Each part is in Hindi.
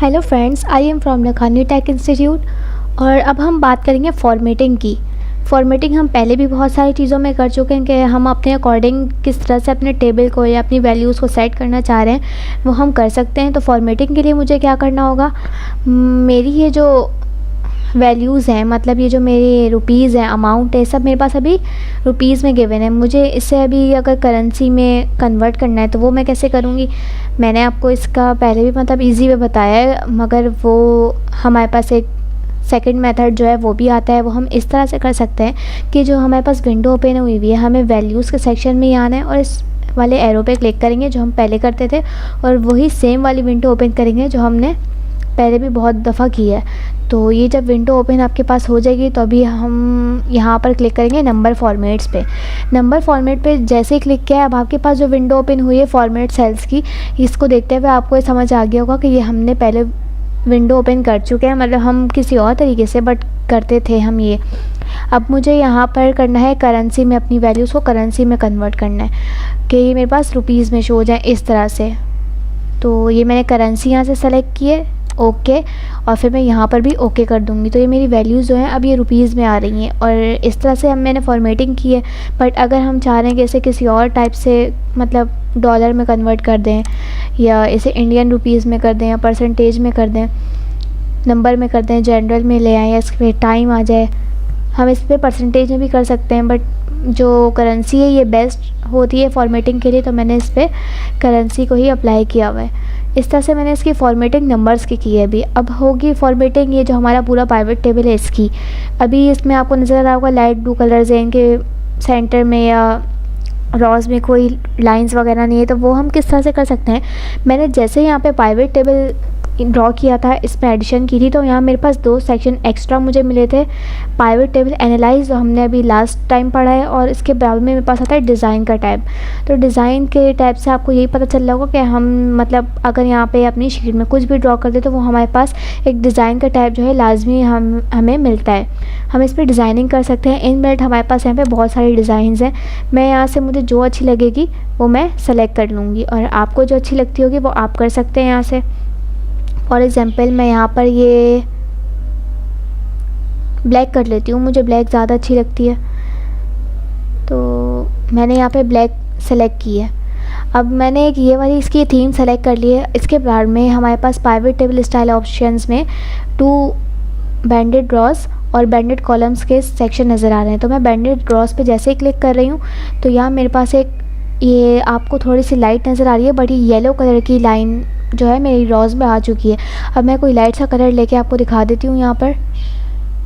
Hello friends, I am from Lakhani tech institute. और अब हम बात करेंगे फॉर्मेटिंग की। फॉर्मेटिंग हम पहले भी बहुत सारी चीज़ों में कर चुके हैं कि हम अपने अकॉर्डिंग किस तरह से अपने टेबल को या अपनी वैल्यूज़ को सेट करना चाह रहे हैं वो हम कर सकते हैं। तो फॉर्मेटिंग के लिए मुझे क्या करना होगा, मेरी ये जो वैल्यूज़ हैं, मतलब ये जो मेरे रुपीज़ हैं, अमाउंट है, सब मेरे पास अभी रुपीज़ में गिवन है। मुझे इसे अभी अगर करेंसी में कन्वर्ट करना है तो वो मैं कैसे करूँगी। मैंने आपको इसका पहले भी मतलब इजी वे बताया है, मगर वो हमारे पास एक सेकंड मेथड जो है वो भी आता है। वो हम इस तरह से कर सकते हैं कि जो हमारे पास विंडो ओपन हुई हुई है, हमें वैल्यूज़ के सेक्शन में ही आना है और इस वाले एरो पे क्लिक करेंगे जो हम पहले करते थे, और वही सेम वाली विंडो ओपन करेंगे जो हमने पहले भी बहुत दफ़ा की है। तो ये जब विंडो ओपन आपके पास हो जाएगी तो अभी हम यहाँ पर क्लिक करेंगे नंबर फॉर्मेट्स पे। नंबर फॉर्मेट पे जैसे ही क्लिक किया है, अब आपके पास जो विंडो ओपन हुई है फॉर्मेट सेल्स की, इसको देखते हुए आपको ये समझ आ गया होगा कि ये हमने पहले विंडो ओपन कर चुके हैं, मतलब हम किसी और तरीके से बट करते थे हम ये। अब मुझे यहाँ पर करना है करेंसी में, अपनी वैल्यूज़ को करेंसी में कन्वर्ट करना है कि ये मेरे पास रुपीज़ में शो हो जाए इस तरह से। तो ये मैंने करेंसी यहाँ से सेलेक्ट की है, ओके, और फिर मैं यहाँ पर भी ओके कर दूँगी। तो ये मेरी वैल्यूज़ जो हैं अब ये रुपीज़ में आ रही हैं, और इस तरह से मैंने फॉर्मेटिंग की है। बट अगर हम चाह रहे हैं कि इसे किसी और टाइप से, मतलब डॉलर में कन्वर्ट कर दें, या इसे इंडियन रुपीज़ में कर दें, या परसेंटेज में कर दें, नंबर में कर दें, जनरल में ले आएँ, या इस पर टाइम आ जाए, हम इस पर परसेंटेज में भी कर सकते हैं। बट जो करेंसी है ये बेस्ट होती है फॉर्मेटिंग के लिए, तो मैंने इस पर करेंसी को ही अप्लाई किया हुआ है। इस तरह से मैंने इसकी फॉर्मेटिंग नंबर्स की है अभी। अब होगी फॉर्मेटिंग ये जो हमारा पूरा प्राइवेट टेबल है इसकी। अभी इसमें आपको नज़र आ रहा होगा लाइट ब्लू कलर्स हैं, इनके सेंटर में या रॉज में कोई लाइंस वगैरह नहीं है। तो वो हम किस तरह से कर सकते हैं, मैंने जैसे यहाँ पे प्राइवेट टेबल ड्रॉ किया था, इसमें एडिशन की थी, तो यहाँ मेरे पास 2 सेक्शन एक्स्ट्रा मुझे मिले थे। प्राइवेट टेबल एनालाइज जो हमने अभी लास्ट टाइम पढ़ा है, और इसके बराबर में मेरे पास आता है डिज़ाइन का टैब। तो डिज़ाइन के टैब से आपको यही पता चल रहा होगा कि हम मतलब अगर यहाँ पे अपनी शीट में कुछ भी ड्रॉ कर दे तो वो हमारे पास एक डिज़ाइन का टैब जो है लाजमी हमें मिलता है। हम इस पर डिज़ाइनिंग कर सकते हैं। इनबिल्ट हमारे पास यहाँ पर बहुत सारी डिज़ाइंस हैं। मैं यहाँ से मुझे जो अच्छी लगेगी वो मैं सेलेक्ट कर लूँगी, और आपको जो अच्छी लगती होगी वो आप कर सकते हैं यहाँ से। फॉर एग्ज़ाम्पल मैं यहाँ पर ये ब्लैक कर लेती हूँ, मुझे ब्लैक ज़्यादा अच्छी लगती है, तो मैंने यहाँ पे ब्लैक सेलेक्ट की है। अब मैंने एक ये वाली इसकी थीम सेलेक्ट कर ली है। इसके बाद में हमारे पास प्राइवेट टेबल स्टाइल ऑप्शंस में 2 बैंडेड ड्रॉज और बैंडेड कॉलम्स के सेक्शन नज़र आ रहे हैं। तो मैं बैंडेड ड्रॉज पे जैसे ही क्लिक कर रही हूँ तो यहाँ मेरे पास एक, ये आपको थोड़ी सी लाइट नज़र आ रही है, बट ये येलो कलर की लाइन जो है मेरी रॉज में आ चुकी है। अब मैं कोई लाइट सा कलर लेके आपको दिखा देती हूँ। यहाँ पर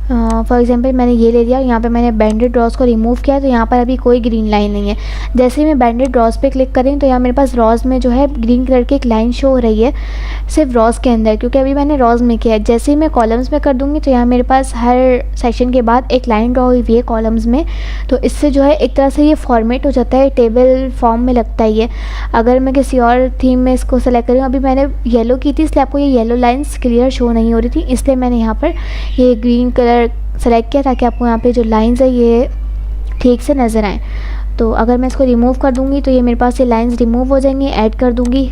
फॉर एग्जांपल मैंने ये ले लिया, यहाँ पे मैंने बैंडेड ड्रॉज को रिमूव किया, तो यहाँ पर अभी कोई ग्रीन लाइन नहीं है। जैसे ही मैं बैंडेड ड्रॉज पे क्लिक करें तो यहाँ मेरे पास रॉज में जो है ग्रीन कलर की एक लाइन शो हो रही है, सिर्फ रॉज के अंदर, क्योंकि अभी मैंने रॉज में किया है। जैसे ही मैं कॉलम्स में कर दूँगी तो यहाँ मेरे पास हर सेक्शन के बाद एक लाइन ड्रॉ हुई हुई है कॉलम्स में। तो इससे जो है एक तरह से ये फॉर्मेट हो जाता है, टेबल फॉर्म में लगता है ये। अगर मैं किसी और थीम में इसको सेलेक्ट करूँ, अभी मैंने येलो की थी इसलिए आपको ये येलो लाइन्स क्लियर शो नहीं हो रही थी, इसलिए मैंने यहाँ पर ये ग्रीन कलर सेलेक्ट किया ताकि आपको यहाँ पे जो लाइंस है ये ठीक से नज़र आएँ। तो अगर मैं इसको रिमूव कर दूँगी तो ये मेरे पास ये लाइंस रिमूव हो जाएंगी, ऐड कर दूँगी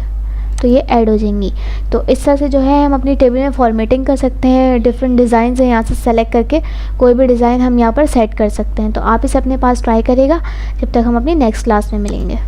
तो ये ऐड हो जाएंगी। तो इस तरह से जो है हम अपनी टेबल में फॉर्मेटिंग कर सकते हैं। डिफरेंट डिज़ाइन है, यहाँ से सेलेक्ट करके कोई भी डिज़ाइन हम यहाँ पर सेट कर सकते हैं। तो आप इसे अपने पास ट्राई करिएगा। जब तक हम अपनी नेक्स्ट क्लास में मिलेंगे।